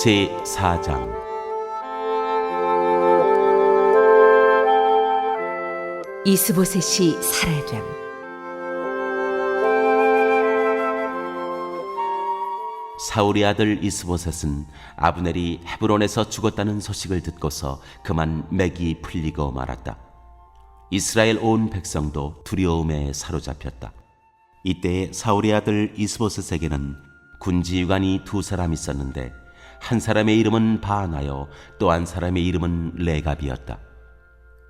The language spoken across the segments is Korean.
제4장. 이스보셋이 살해됨. 사울의 아들 이스보셋은 아브넬이 헤브론에서 죽었다는 소식을 듣고서 그만 맥이 풀리고 말았다. 이스라엘 온 백성도 두려움에 사로잡혔다. 이때 사울의 아들 이스보셋에게는 군지휘관이 두 사람 있었는데 한 사람의 이름은 바나요, 또 한 사람의 이름은 레갑이었다.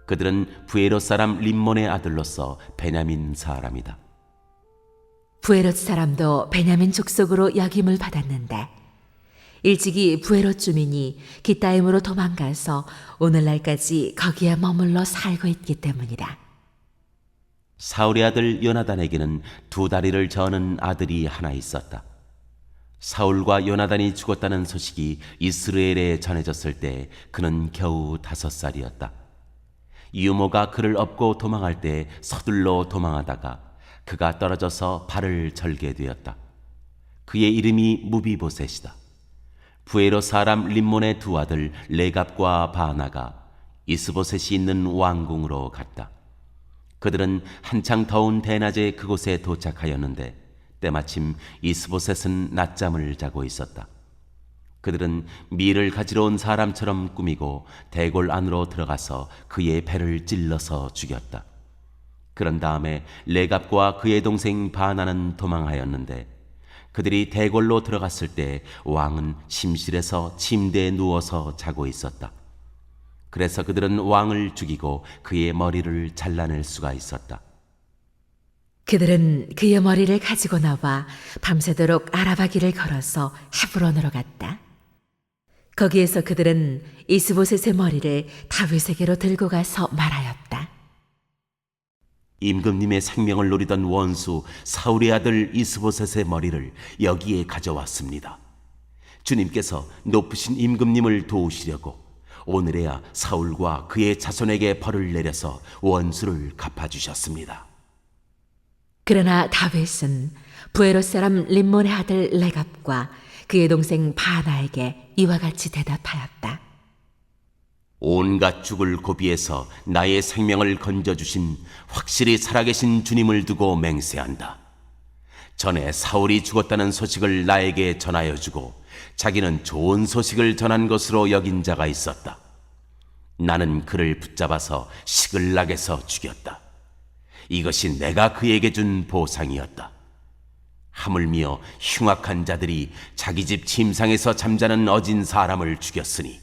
그들은 부에롯 사람 림몬의 아들로서 베냐민 사람이다. 부에롯 사람도 베냐민 족속으로 역임을 받았는데 일찍이 부에롯 주민이 기타임으로 도망가서 오늘날까지 거기에 머물러 살고 있기 때문이다. 사울의 아들 요나단에게는 두 다리를 저는 아들이 하나 있었다. 사울과 요나단이 죽었다는 소식이 이스라엘에 전해졌을 때 그는 겨우 5살이었다. 유모가 그를 업고 도망할 때 서둘러 도망하다가 그가 떨어져서 발을 절게 되었다. 그의 이름이 무비보셋이다. 부에롯 사람 림몬의 두 아들 레갑과 바나가 이스보셋이 있는 왕궁으로 갔다. 그들은 한창 더운 대낮에 그곳에 도착하였는데 때마침 이스보셋은 낮잠을 자고 있었다. 그들은 밀을 가지러 온 사람처럼 꾸미고 대궐 안으로 들어가서 그의 배를 찔러서 죽였다. 그런 다음에 레갑과 그의 동생 바나는 도망하였는데 그들이 대궐로 들어갔을 때 왕은 침실에서 침대에 누워서 자고 있었다. 그래서 그들은 왕을 죽이고 그의 머리를 잘라낼 수가 있었다. 그들은 그의 머리를 가지고 나와 밤새도록 아라바 길을 걸어서 헤브론으로 갔다. 거기에서 그들은 이스보셋의 머리를 다윗에게로 들고 가서 말하였다. 임금님의 생명을 노리던 원수 사울의 아들 이스보셋의 머리를 여기에 가져왔습니다. 주님께서 높으신 임금님을 도우시려고 오늘에야 사울과 그의 자손에게 벌을 내려서 원수를 갚아주셨습니다. 그러나 다윗은 부에롯 사람 림몬의 아들 레갑과 그의 동생 바나에게 이와 같이 대답하였다. 온갖 죽을 고비에서 나의 생명을 건져주신 확실히 살아계신 주님을 두고 맹세한다. 전에 사울이 죽었다는 소식을 나에게 전하여 주고 자기는 좋은 소식을 전한 것으로 여긴 자가 있었다. 나는 그를 붙잡아서 시글락에서 죽였다. 이것이 내가 그에게 준 보상이었다. 하물며 흉악한 자들이 자기 집 침상에서 잠자는 어진 사람을 죽였으니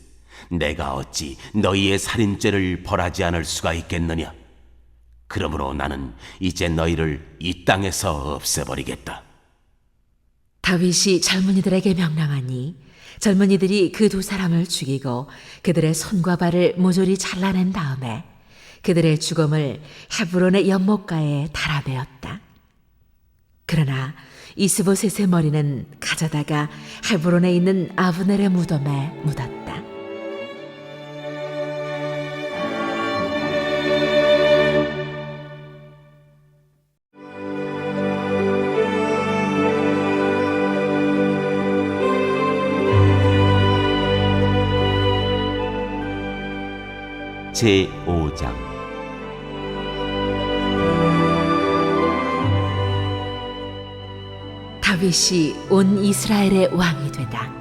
내가 어찌 너희의 살인죄를 벌하지 않을 수가 있겠느냐. 그러므로 나는 이제 너희를 이 땅에서 없애버리겠다. 다윗이 젊은이들에게 명령하니 젊은이들이 그 두 사람을 죽이고 그들의 손과 발을 모조리 잘라낸 다음에 그들의 죽음을 헤브론의 연못가에 달아내었다. 그러나 이스보셋의 머리는 가져다가 헤브론에 있는 아브넬의 무덤에 묻었다. 제5장. 다윗이 온 이스라엘의 왕이 되다.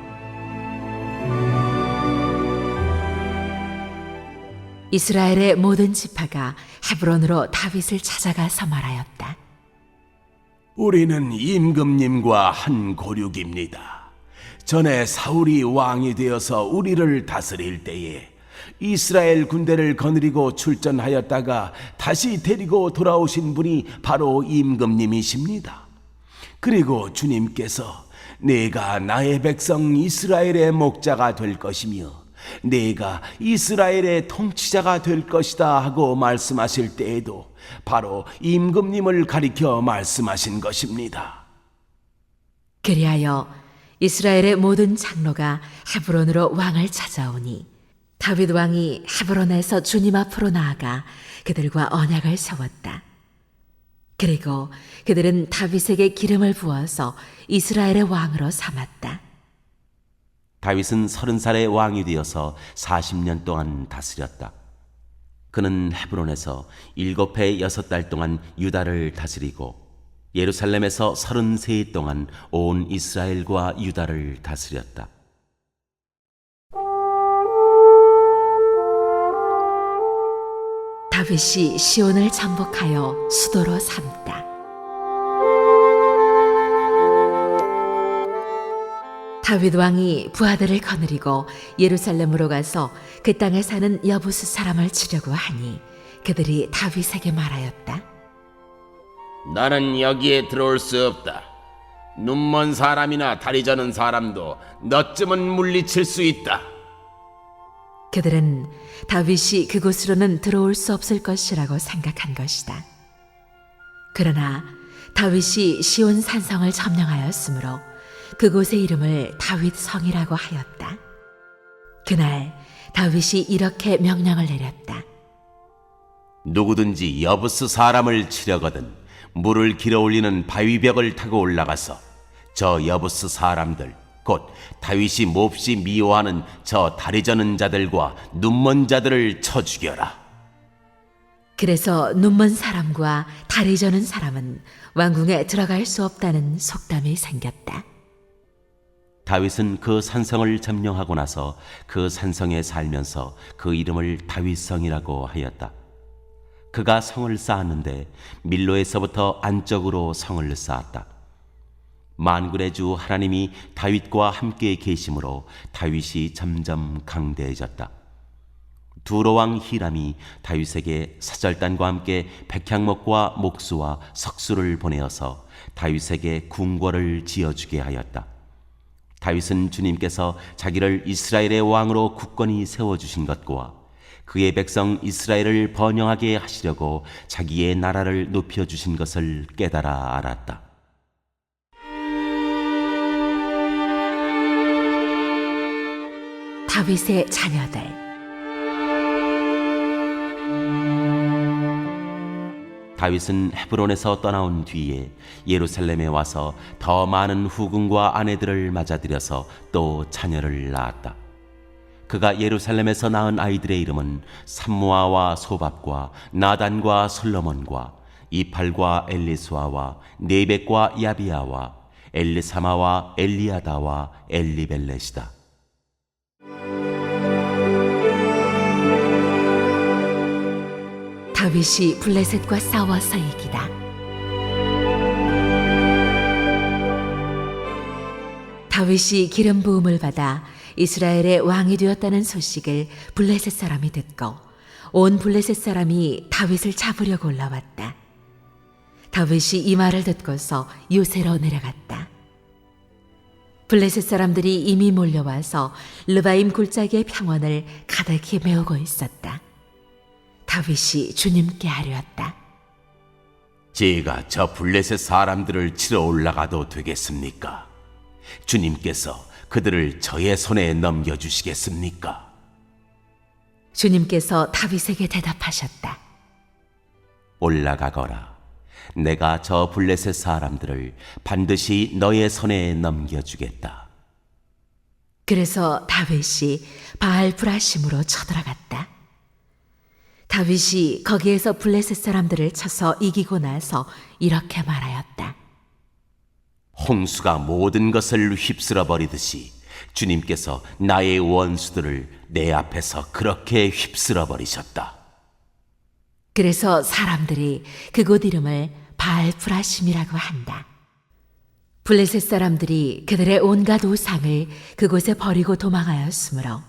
이스라엘의 모든 지파가 헤브론으로 다윗을 찾아가서 말하였다. 우리는 임금님과 한 고륙입니다. 전에 사울이 왕이 되어서 우리를 다스릴 때에 이스라엘 군대를 거느리고 출전하였다가 다시 데리고 돌아오신 분이 바로 임금님이십니다. 그리고 주님께서 내가 나의 백성 이스라엘의 목자가 될 것이며 내가 이스라엘의 통치자가 될 것이다 하고 말씀하실 때에도 바로 임금님을 가리켜 말씀하신 것입니다. 그리하여 이스라엘의 모든 장로가 헤브론으로 왕을 찾아오니 다윗 왕이 헤브론에서 주님 앞으로 나아가 그들과 언약을 세웠다. 그리고 그들은 다윗에게 기름을 부어서 이스라엘의 왕으로 삼았다. 다윗은 30살의 왕이 되어서 40년 동안 다스렸다. 그는 헤브론에서 7해 6달 동안 유다를 다스리고 예루살렘에서 33해 동안 온 이스라엘과 유다를 다스렸다. 다윗이 시온을 정복하여 수도로 삼다. 다윗 왕이 부하들을 거느리고 예루살렘으로 가서 그 땅에 사는 여부스 사람을 치려고 하니 그들이 다윗에게 말하였다. 나는 여기에 들어올 수 없다. 눈먼 사람이나 다리 저는 사람도 너쯤은 물리칠 수 있다. 그들은 다윗이 그곳으로는 들어올 수 없을 것이라고 생각한 것이다. 그러나 다윗이 시온 산성을 점령하였으므로 그곳의 이름을 다윗 성이라고 하였다. 그날 다윗이 이렇게 명령을 내렸다. 누구든지 여부스 사람을 치려거든 물을 길어 올리는 바위벽을 타고 올라가서 저 여부스 사람들 곧 다윗이 몹시 미워하는 저 다리 저는 자들과 눈먼 자들을 쳐 죽여라. 그래서 눈먼 사람과 다리 저는 사람은 왕궁에 들어갈 수 없다는 속담이 생겼다. 다윗은 그 산성을 점령하고 나서 그 산성에 살면서 그 이름을 다윗성이라고 하였다. 그가 성을 쌓았는데 밀로에서부터 안쪽으로 성을 쌓았다. 만군의 주 하나님이 다윗과 함께 계심으로 다윗이 점점 강대해졌다. 두로 왕 히람이 다윗에게 사절단과 함께 백향목과 목수와 석수를 보내어서 다윗에게 궁궐을 지어주게 하였다. 다윗은 주님께서 자기를 이스라엘의 왕으로 굳건히 세워주신 것과 그의 백성 이스라엘을 번영하게 하시려고 자기의 나라를 높여주신 것을 깨달아 알았다. 다윗의 자녀들. 다윗은 헤브론에서 떠나온 뒤에 예루살렘에 와서 더 많은 후궁과 아내들을 맞아들여서 또 자녀를 낳았다. 그가 예루살렘에서 낳은 아이들의 이름은 삼무아와 소밥과 나단과 솔로몬과 이팔과 엘리수아와 네벡과 야비아와 엘리사마와 엘리아다와 엘리벨렛이다. 다윗이 블레셋과 싸워서 이기다. 다윗이 기름 부음을 받아 이스라엘의 왕이 되었다는 소식을 블레셋 사람이 듣고 온 블레셋 사람이 다윗을 잡으려고 올라왔다. 다윗이 이 말을 듣고서 요새로 내려갔다. 블레셋 사람들이 이미 몰려와서 르바임 골짜기의 평원을 가득히 메우고 있었다. 다윗이 주님께 아뢰었다. 제가 저 블레셋 사람들을 치러 올라가도 되겠습니까? 주님께서 그들을 저의 손에 넘겨주시겠습니까? 주님께서 다윗에게 대답하셨다. 올라가거라. 내가 저 블레셋 사람들을 반드시 너의 손에 넘겨주겠다. 그래서 다윗이 바알 브라심으로 쳐들어갔다. 다윗이 거기에서 블레셋 사람들을 쳐서 이기고 나서 이렇게 말하였다. 홍수가 모든 것을 휩쓸어 버리듯이 주님께서 나의 원수들을 내 앞에서 그렇게 휩쓸어 버리셨다. 그래서 사람들이 그곳 이름을 바알 브라심이라고 한다. 블레셋 사람들이 그들의 온갖 우상을 그곳에 버리고 도망하였으므로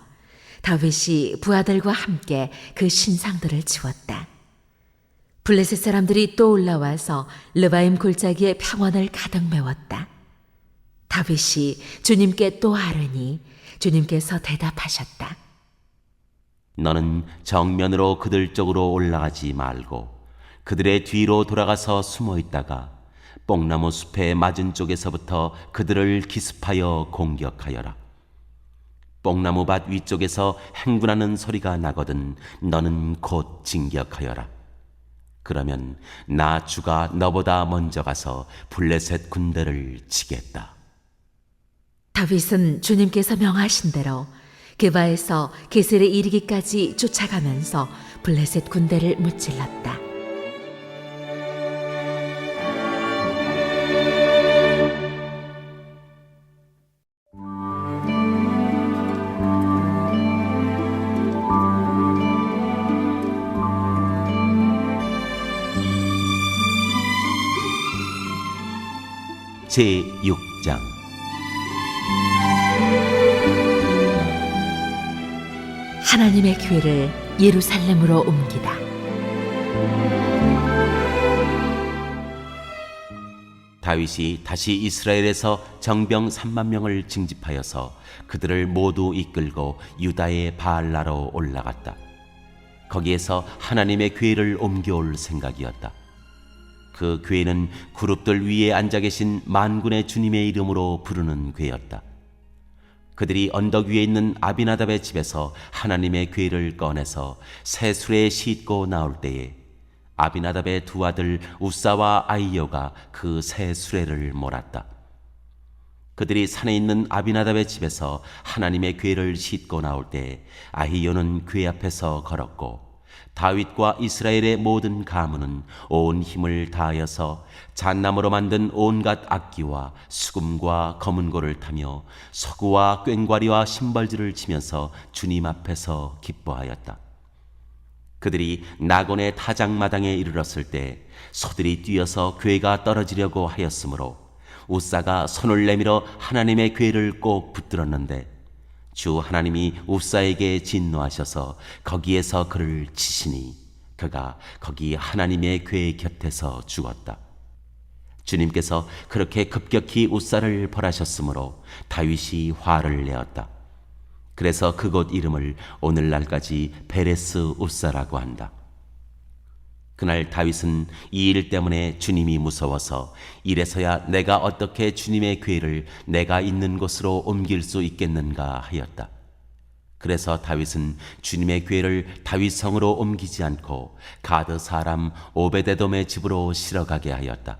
다윗이 부하들과 함께 그 신상들을 치웠다. 블레셋 사람들이 또 올라와서 르바임 골짜기의 평원을 가득 메웠다. 다윗이 주님께 또 아뢰니 주님께서 대답하셨다. 너는 정면으로 그들 쪽으로 올라가지 말고 그들의 뒤로 돌아가서 숨어 있다가 뽕나무 숲의 맞은 쪽에서부터 그들을 기습하여 공격하여라. 뽕나무 밭 위쪽에서 행군하는 소리가 나거든 너는 곧 진격하여라. 그러면 나 주가 너보다 먼저 가서 블레셋 군대를 치겠다. 다윗은 주님께서 명하신 대로 게바에서 게셀에 이르기까지 쫓아가면서 블레셋 군대를 무찔렀다. 제6장 하나님의 교회를 예루살렘으로 옮기다. 다윗이 다시 이스라엘에서 정병 3만 명을 징집하여서 그들을 모두 이끌고 유다의 바알라로 올라갔다. 거기에서 하나님의 교회를 옮겨올 생각이었다. 그 교회는 그룹들 위에 앉아 계신 만군의 주님의 이름으로 부르는 교회였다. 그들이 언덕 위에 있는 아비나답의 집에서 하나님의 교회를 꺼내서 새 수레에 싣고 나올 때에 아비나답의 두 아들 우사와 아이요가 그 새 수레를 몰았다. 그들이 산에 있는 아비나답의 집에서 하나님의 교회를 싣고 나올 때 아히요는 교회 앞에서 걸었고 다윗과 이스라엘의 모든 가문은 온 힘을 다하여서 잣나무로 만든 온갖 악기와 수금과 검은고를 타며 서구와 꽹과리와 심벌질을 치면서 주님 앞에서 기뻐하였다. 그들이 나곤의 타작마당에 이르렀을 때 소들이 뛰어서 괴가 떨어지려고 하였으므로 우사가 손을 내밀어 하나님의 괴를 꼭 붙들었는데 주 하나님이 우사에게 진노하셔서 거기에서 그를 치시니 그가 거기 하나님의 괴 곁에서 죽었다. 주님께서 그렇게 급격히 우사를 벌하셨으므로 다윗이 화를 내었다. 그래서 그곳 이름을 오늘날까지 베레스 우사라고 한다. 그날 다윗은 이 일 때문에 주님이 무서워서 이래서야 내가 어떻게 주님의 궤를 내가 있는 곳으로 옮길 수 있겠는가 하였다. 그래서 다윗은 주님의 궤를 다윗성으로 옮기지 않고 가드 사람 오베데돔의 집으로 실어가게 하였다.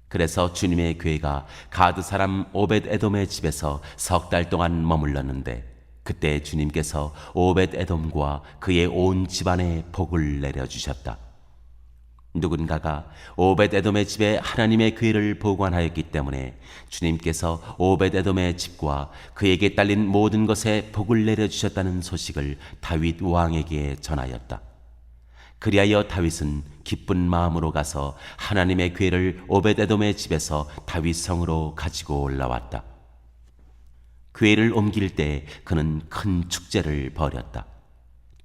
그래서 주님의 궤가 가드 사람 오벳에돔의 집에서 3달 동안 머물렀는데 그때 주님께서 오벳에돔과 그의 온 집안에 복을 내려주셨다. 누군가가 오벳에돔의 집에 하나님의 궤를 보관하였기 때문에 주님께서 오벳에돔의 집과 그에게 딸린 모든 것에 복을 내려주셨다는 소식을 다윗 왕에게 전하였다. 그리하여 다윗은 기쁜 마음으로 가서 하나님의 궤를 오벳에돔의 집에서 다윗 성으로 가지고 올라왔다. 궤를 옮길 때 그는 큰 축제를 벌였다.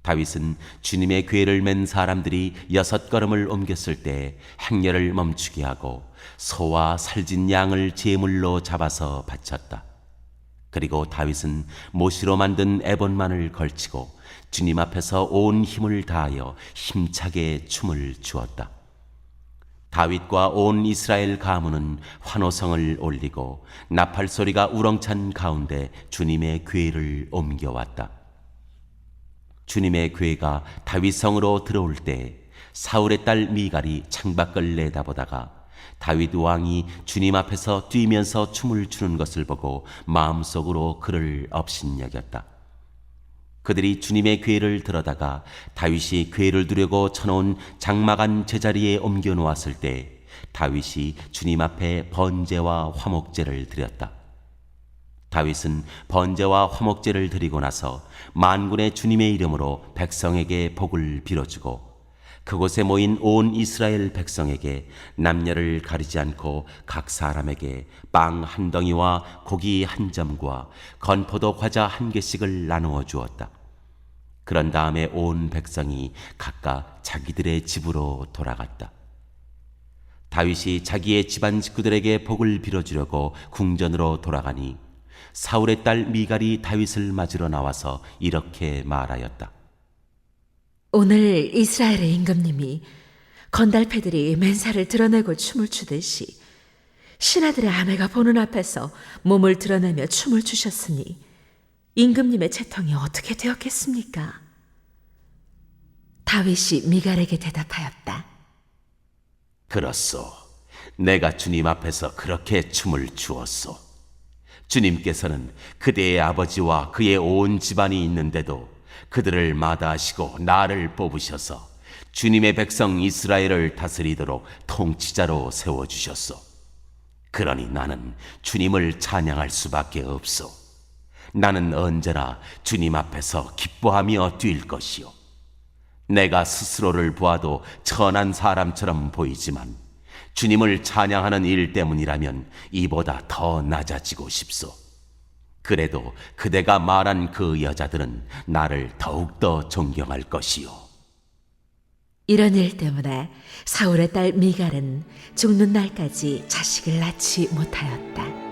다윗은 주님의 궤를 맨 사람들이 6걸음을 옮겼을 때 행렬을 멈추게 하고 소와 살진 양을 제물로 잡아서 바쳤다. 그리고 다윗은 모시로 만든 에봇만을 걸치고 주님 앞에서 온 힘을 다하여 힘차게 춤을 추었다. 다윗과 온 이스라엘 가문은 환호성을 올리고 나팔 소리가 우렁찬 가운데 주님의 궤를 옮겨왔다. 주님의 궤가 다윗성으로 들어올 때 사울의 딸 미갈이 창밖을 내다보다가 다윗 왕이 주님 앞에서 뛰면서 춤을 추는 것을 보고 마음속으로 그를 업신여겼다. 그들이 주님의 궤를 들어다가 다윗이 궤를 두려고 쳐놓은 장막안 제자리에 옮겨 놓았을 때 다윗이 주님 앞에 번제와 화목제를 드렸다. 다윗은 번제와 화목제를 드리고 나서 만군의 주님의 이름으로 백성에게 복을 빌어주고 그곳에 모인 온 이스라엘 백성에게 남녀를 가리지 않고 각 사람에게 빵 한 덩이와 고기 한 점과 건포도 과자 한 개씩을 나누어 주었다. 그런 다음에 온 백성이 각각 자기들의 집으로 돌아갔다. 다윗이 자기의 집안 식구들에게 복을 빌어주려고 궁전으로 돌아가니 사울의 딸 미갈이 다윗을 맞으러 나와서 이렇게 말하였다. 오늘 이스라엘의 임금님이 건달패들이 맨살을 드러내고 춤을 추듯이 신하들의 아내가 보는 앞에서 몸을 드러내며 춤을 추셨으니 임금님의 채통이 어떻게 되었겠습니까? 다윗이 미갈에게 대답하였다. 그렇소. 내가 주님 앞에서 그렇게 춤을 추었소. 주님께서는 그대의 아버지와 그의 온 집안이 있는데도 그들을 마다하시고 나를 뽑으셔서 주님의 백성 이스라엘을 다스리도록 통치자로 세워주셨소. 그러니 나는 주님을 찬양할 수밖에 없소. 나는 언제나 주님 앞에서 기뻐하며 뛸 것이요. 내가 스스로를 보아도 천한 사람처럼 보이지만 주님을 찬양하는 일 때문이라면 이보다 더 낮아지고 싶소. 그래도 그대가 말한 그 여자들은 나를 더욱더 존경할 것이요. 이런 일 때문에 사울의 딸 미갈은 죽는 날까지 자식을 낳지 못하였다.